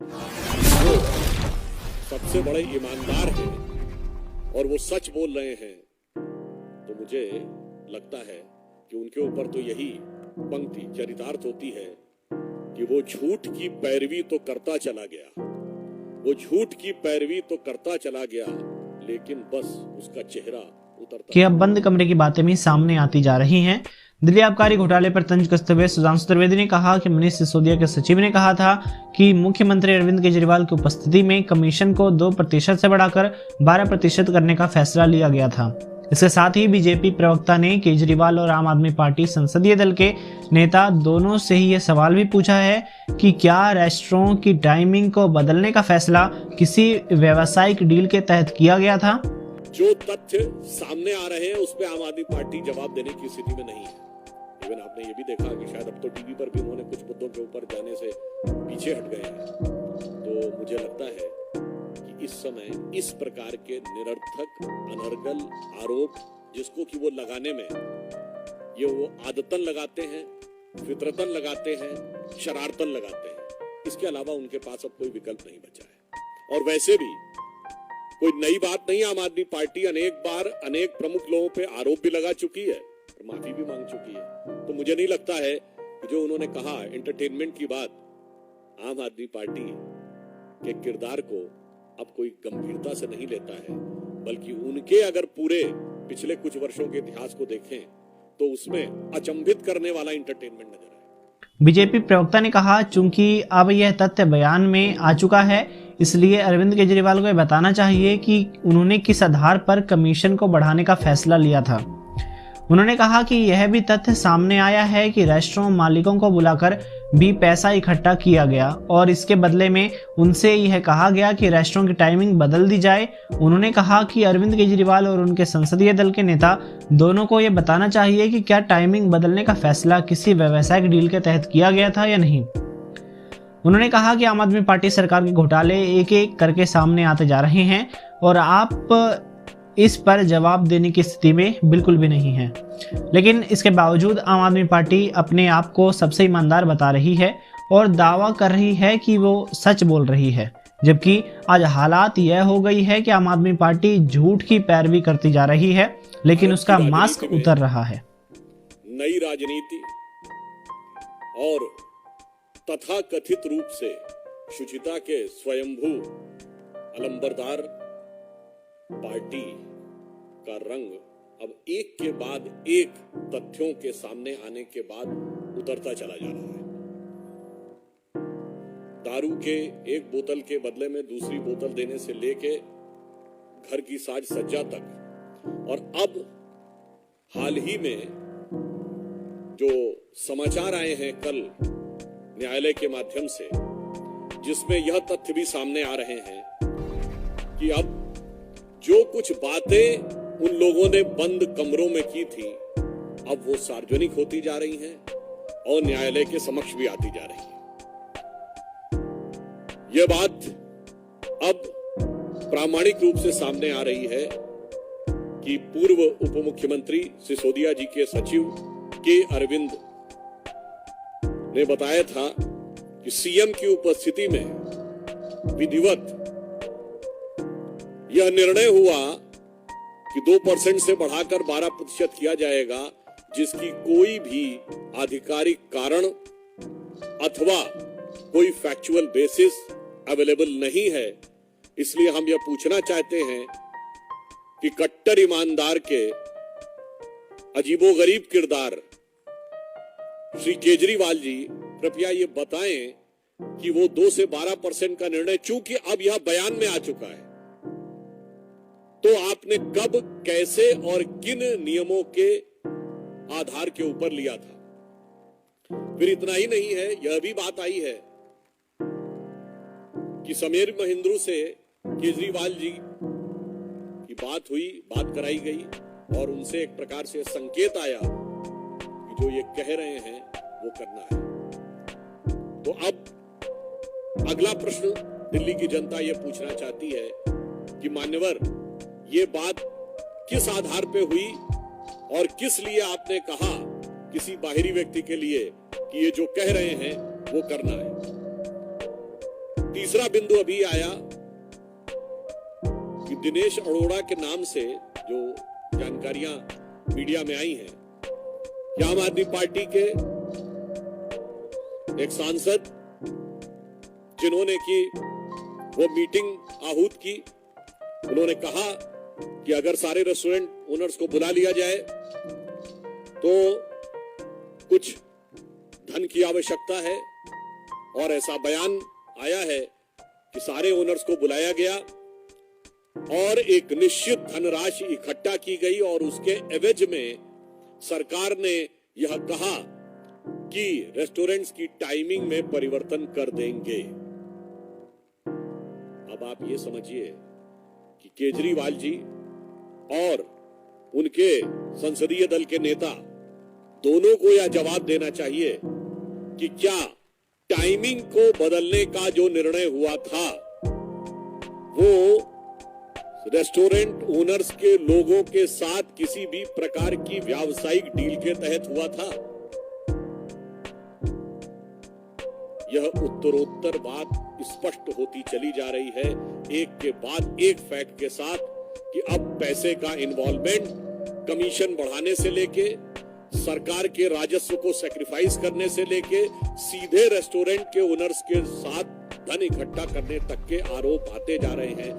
वो सबसे बड़े ईमानदार हैं और वो सच बोल रहे हैं, तो मुझे लगता है कि उनके ऊपर तो यही पंक्ति चरितार्थ होती है कि वो झूठ की पैरवी तो करता चला गया, वो झूठ की पैरवी तो करता चला गया, लेकिन बस उसका चेहरा उतरता। कि अब बंद कमरे की बातें भी सामने आती जा रही हैं। दिल्ली आबकारी घोटाले पर तंज कसते हुए सुधांशु त्रिवेदी ने कहा कि मनीष सिसोदिया के सचिव ने कहा था कि मुख्यमंत्री अरविंद केजरीवाल की उपस्थिति में कमीशन को 2% से बढ़ाकर 12% करने का फैसला लिया गया था। इसके साथ ही बीजेपी प्रवक्ता ने केजरीवाल और आम आदमी पार्टी संसदीय दल के नेता दोनों से ही यह सवाल भी पूछा है कि क्या रेस्टोरेंट की टाइमिंग को बदलने का फैसला किसी व्यावसायिक डील के तहत किया गया था। जो तथ्य सामने आ रहे हैं उस पर आम आदमी पार्टी जवाब देने की स्थिति में नहीं है। इवन आपने ये भी देखा कि शायद अब तो टीवी पर भी उन्होंने कुछ मुद्दों के ऊपर जाने से पीछे हट गए हैं। तो मुझे लगता है कि इस समय इस प्रकार के निरर्थक अनर्गल आरोप जिसको कि वो लगाने में ये वो आदतन लगाते हैं, फितरतन लगाते हैं, शरारतन लगाते हैं, इसके अलावा उनके पास अब कोई विकल्प नहीं बचा है। और वैसे भी कोई नई बात नहीं, आम आदमी पार्टी अनेक बार अनेक प्रमुख लोगों पे आरोप भी लगा चुकी है और माफी भी मांग चुकी है। तो मुझे नहीं लगता है कि जो उन्होंने कहा एंटरटेनमेंट की बात, आम आदमी पार्टी के किरदार को अब कोई गंभीरता से नहीं लेता है, बल्कि उनके अगर पूरे पिछले कुछ वर्षों के इतिहास को देखें तो उसमें अचंभित करने वाला एंटरटेनमेंट नजर आए। बीजेपी प्रवक्ता ने कहा, चूंकि अब यह तथ्य बयान में आ चुका है, इसलिए अरविंद केजरीवाल को यह बताना चाहिए कि उन्होंने किस आधार पर कमीशन को बढ़ाने का फैसला लिया था। उन्होंने कहा कि यह भी तथ्य सामने आया है कि रेस्टोरेंट मालिकों को बुलाकर भी पैसा इकट्ठा किया गया और इसके बदले में उनसे यह कहा गया कि रेस्टोरेंट की टाइमिंग बदल दी जाए। उन्होंने कहा कि अरविंद केजरीवाल और उनके संसदीय दल के नेता दोनों को यह बताना चाहिए कि क्या टाइमिंग बदलने का फैसला किसी व्यावसायिक डील के तहत किया गया था या नहीं। उन्होंने कहा कि आम आदमी पार्टी सरकार के घोटाले एक एक करके सामने आते जा रहे हैं और आप इस पर जवाब देने की स्थिति में बिल्कुल भी नहीं है, लेकिन इसके बावजूद आम आदमी पार्टी अपने आप को सबसे ईमानदार बता रही है और दावा कर रही है कि वो सच बोल रही है, जबकि आज हालात यह हो गई है कि आम आदमी पार्टी झूठ की पैरवी करती जा रही है, लेकिन उसका मास्क उतर रहा है। नई राजनीति और तथा कथित रूप से शुचिता के स्वयंभू अलंबरदार पार्टी का रंग अब एक के बाद एक तथ्यों के सामने आने के बाद उतरता चला जा रहा है। दारू के एक बोतल के बदले में दूसरी बोतल देने से लेके घर की साज सज्जा तक, और अब हाल ही में जो समाचार आए हैं कल न्यायालय के माध्यम से, जिसमें यह तथ्य भी सामने आ रहे हैं कि अब जो कुछ बातें उन लोगों ने बंद कमरों में की थी, अब वो सार्वजनिक होती जा रही हैं और न्यायालय के समक्ष भी आती जा रही है। यह बात अब प्रामाणिक रूप से सामने आ रही है कि पूर्व उप मुख्यमंत्री सिसोदिया जी के सचिव के अरविंद ने बताया था कि सीएम की उपस्थिति में विधिवत यह निर्णय हुआ कि 2% से बढ़ाकर 12% किया जाएगा, जिसकी कोई भी आधिकारिक कारण अथवा कोई फैक्चुअल बेसिस अवेलेबल नहीं है। इसलिए हम यह पूछना चाहते हैं कि कट्टर ईमानदार के अजीबोगरीब किरदार श्री केजरीवाल जी कृपया ये बताएं कि वो 2 से 12% का निर्णय, चूंकि अब यह बयान में आ चुका है, तो आपने कब, कैसे और किन नियमों के आधार के ऊपर लिया था। फिर इतना ही नहीं है, यह भी बात आई है कि समीर महेंद्रू से केजरीवाल जी की बात हुई, बात कराई गई और उनसे एक प्रकार से संकेत आया कि जो ये कह रहे हैं वो करना है। तो अब अगला प्रश्न दिल्ली की जनता ये पूछना चाहती है कि मान्यवर, ये बात किस आधार पे हुई और किस लिए आपने कहा किसी बाहरी व्यक्ति के लिए कि ये जो कह रहे हैं वो करना है। तीसरा बिंदु अभी आया कि दिनेश अरोड़ा के नाम से जो जानकारियां मीडिया में आई हैं कि आम आदमी पार्टी के एक सांसद जिन्होंने की वो मीटिंग आहूत की, उन्होंने कहा कि अगर सारे रेस्टोरेंट ओनर्स को बुला लिया जाए तो कुछ धन की आवश्यकता है, और ऐसा बयान आया है कि सारे ओनर्स को बुलाया गया और एक निश्चित धनराशि इकट्ठा की गई और उसके एवज में सरकार ने यह कहा कि रेस्टोरेंट्स की टाइमिंग में परिवर्तन कर देंगे। अब आप ये समझिए कि केजरीवाल जी और उनके संसदीय दल के नेता दोनों को यह जवाब देना चाहिए कि क्या टाइमिंग को बदलने का जो निर्णय हुआ था वो रेस्टोरेंट ओनर्स के लोगों के साथ किसी भी प्रकार की व्यावसायिक डील के तहत हुआ था? यह उत्तरोत्तर बात स्पष्ट होती चली जा रही है, एक के बाद एक फैक्ट के साथ, कि अब पैसे का इन्वॉल्वमेंट कमीशन बढ़ाने से लेके सरकार के राजस्व को सैक्रिफाइस करने से लेके सीधे रेस्टोरेंट के ओनर्स के साथ धन इकट्ठा करने तक के आरोप आते जा रहे हैं।